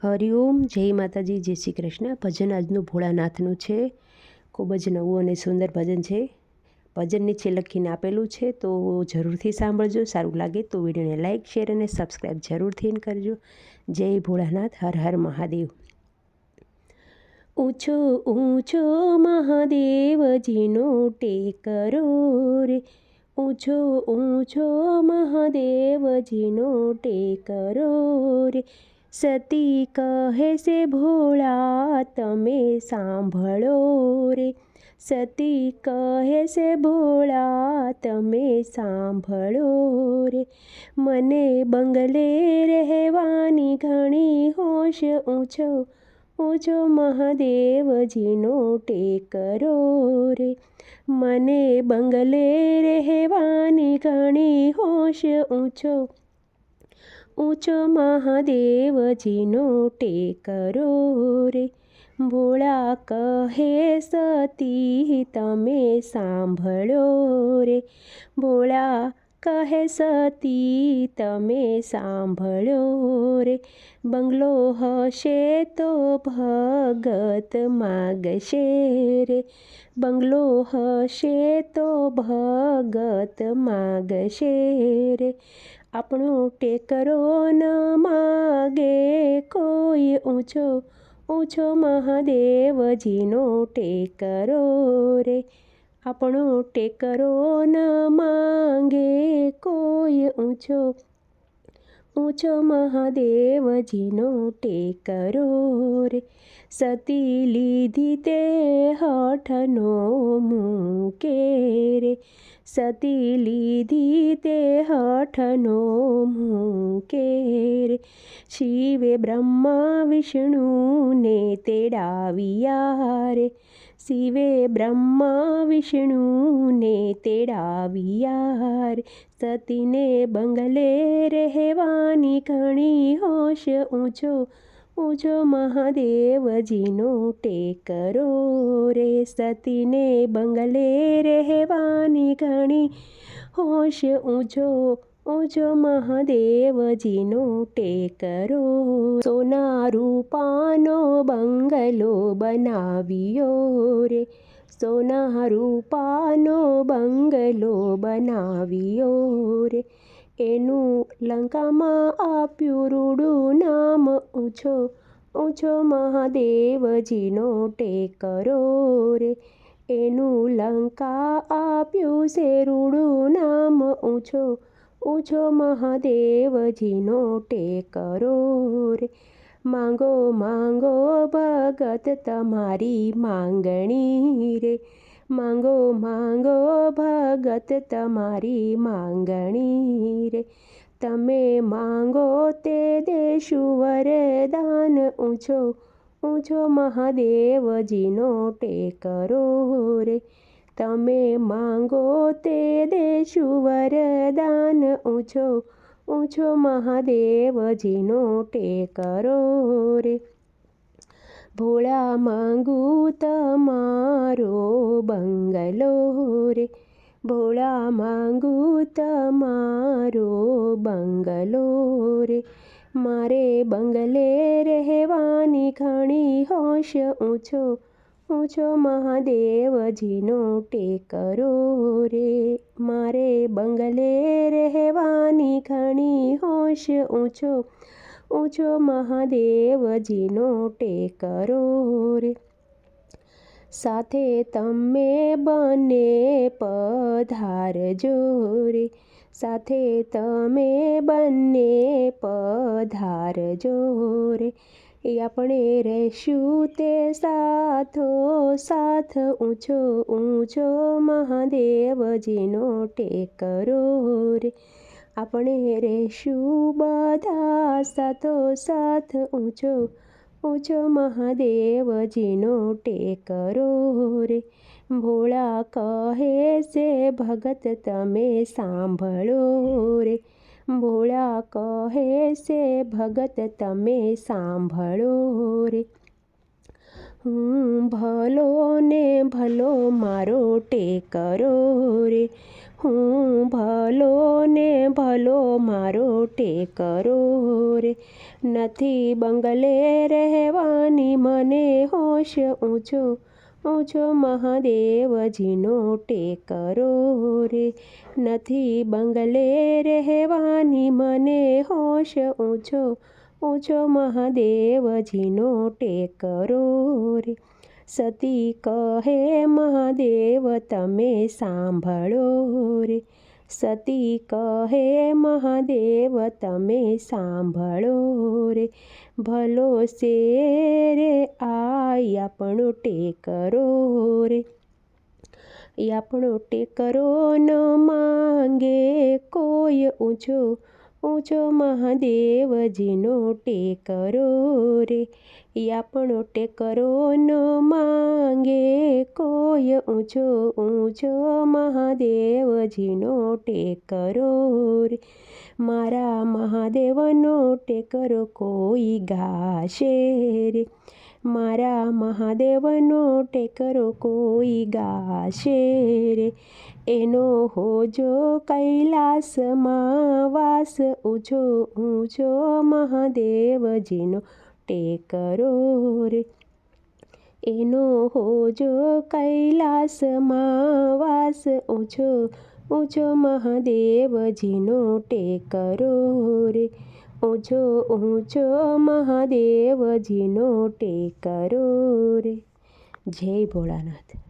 હરિઓમ, જય માતાજી, જય શ્રી કૃષ્ણ. ભજન આજનું ભોળાનાથનું છે. ખૂબ જ નવું અને સુંદર ભજન છે. ભજન નીચે લખીને આપેલું છે, તો જરૂરથી સાંભળજો. સારું લાગે તો વિડીયોને લાઇક, શેર અને સબસ્ક્રાઈબ જરૂરથી કરજો. જય ભોળાનાથ, હર હર મહાદેવ. ઊંચો ઊંચો મહાદેવજીનો ટેકરો રે, ઊંચો ઊંચો મહાદેવજીનો ટેકરો રે. સતી કહે છે ભોળા તમે સાંભળો રે, સતી કહે છે ભોળા તમે સાંભળો રે. મને બંગલે રહેવાની ઘણી હોશ, ઊંચો ઊંચો મહાદેવજીનો ટેકરો રે. મને બંગલે રહેવાની ઘણી હોશ, ઊંચો ઊંચો મહાદેવજીનો ટેકરો રે. ભોળા કહે સતી તમે સાંભળો રે, ભોળા કહે સતી તમે સાંભળો રે. બંગલો હશે તો ભગત માગશે રે, બંગલો હશે તો ભગત માગશે રે. આપણો ટેકરો ન માગે કોઈ, ઊંચો ઊંચો મહાદેવજીનો ટેકરો રે. આપણો ટેકરો ન માંગે કોઈ, ઊંચો ઊંચો મહાદેવજીનો ટેકરો રે. સતી લીધી તે હઠનો મૂકે રે, સતી લીધી તે હઠનો મૂકે રે. શિવે બ્રહ્મા વિષ્ણુને તેડાવ્યા રે, શિવે બ્રહ્મા વિષ્ણુને તેડાવ્યા રે. સતીને બંગલે રહેવાની ઘણી હોશ, ઊંચો ઊંચો મહાદેવજીનો ટેકરો રે. સતીને બંગલે રહેવાની ઘણી હોશ, ઊંચો ઊંચો મહાદેવજીનો ટેકરો. સોના રૂપાનો બંગલો બનાવ્યો રે, સોના રૂપાનો બંગલો બનાવ્યો રે. એનું લંકામાં આપ્યું રૂડું નામ, ઊંચો ઊંચો મહાદેવજીનો ટેકરો રે. એનું લંકા આપ્યું છે રૂડું નામ, ઊંચો ઊંચો મહાદેવજીનો ટેકરો રે. માંગો માંગો ભગત તમારી માંગણી રે, માંગો માંગો ભગત તમારી માંગણી રે. તમે માંગો તે દેશું વરદાન, ઊંચો ઊંચો મહાદેવજીનો ટેકરો રે. તમે માંગો તે દેશું વરદાન, ઊંચો ઊંચો મહાદેવજીનો ટેકરો રે. ભોળા માંગું તમારો બંગલો રે, ભોળા માંગું તમારો બંગલો રે. મારે બંગલે રહેવાની ઘણી હોશ, ઊંચો ઊંચો મહાદેવજીનો ટેકરો રે. મારે બંગલે રહેવાની ઘણી હોશ, ઊંચો ઊંચો મહાદેવજીનો ટેકરો રે. સાથે તમે બંને પધારજો રે, સાથે તમે બંને પધારજો રે. આપણે રહેશું તે સાથો સાથ, ઊંચો ઊંચો મહાદેવજીનો ટેકરો રે. આપણે રહેશું બધા સાથો સાથ, ઊંચો ઊંચો મહાદેવજીનો ટેકરો રે. ભોળા કહે છે ભગત તમે સાંભળો રે, ભોળા કહે છે ભગત તમે સાંભળો રે. હું ભલો ને ભલો મારો ટેકરો રે, હું ભલો ને ભલો મારો ટેકરો રે, નથી બંગલે રહેવાની મને હોશ ઊંચો ઊંચો મહાદેવજીનો ટેકરો રે, નથી બંગલે રહેવાની મને હોશ ઊંચો ઊંચો મહાદેવજીનો ટેકરો રે. સતી કહે મહાદેવ તમે સાંભળો રે, સતી કહે મહાદેવ તમે સાંભળો રે, ભલો છે રે આય આપણો ટેકરો રે, આપણો ટેકરો ન માંગે કોઈ ઊંચો ઊંચો મહાદેવજીનો ટેકરો રે, આપણો ટેકરો ન માંગે કોઈ ઊંચો ઊંચો મહાદેવજીનો ટેકરો રે, મારા મહાદેવનો ટેકરો કોઈ ગાશે રે, મારા મહાદેવનો ટેકરો કોઈ ગાશે રે, એનો હોજો કૈલાસમાં વાસ ઊંચો ઊંચો મહાદેવજીનો ટેકરો રે, એનો હોજો કૈલાસમાં વાસ ઊંચો ઊંચો મહાદેવજીનો ટેકરો રે, ઊંચો ઊંચો મહાદેવજીનો ટેકરો રે. જય ભોળાનાથ.